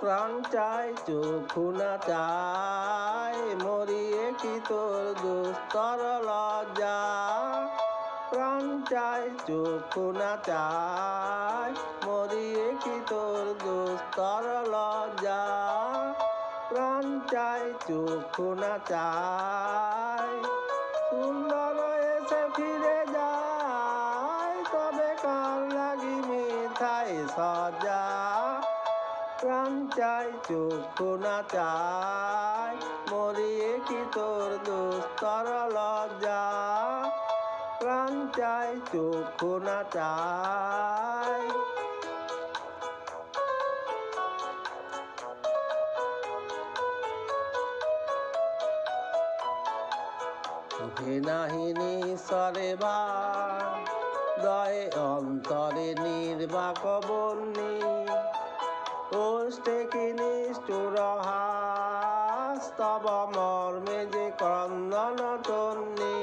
প্রাণ চাই চক্ষু না চাই, মরিয়ে কি তোর দুস্তর লজ্জা। প্রাণ চাই চক্ষু না চাই, মরিয়ে কি তোর দুস্তর লজ্জা। প্রাণ চাই চক্ষু না চাই, সুন্দর এসে ফিরে যায়, তবে কার লাগি মিথাই সজ্জা। প্রাণ চাই চক্ষু না চাই, মরিয়ে কি তোর দুস্তর লজ্জা। প্রাণ চাই চক্ষু না চাই। ঘৃণাহীনী স্বরে বা দয়ে অন্তরে নির্বাক বন্যী, ওষ্টে কি নিষ্ঠুর হাস, তব মর্মে যে ক্রন্দন তন্নী।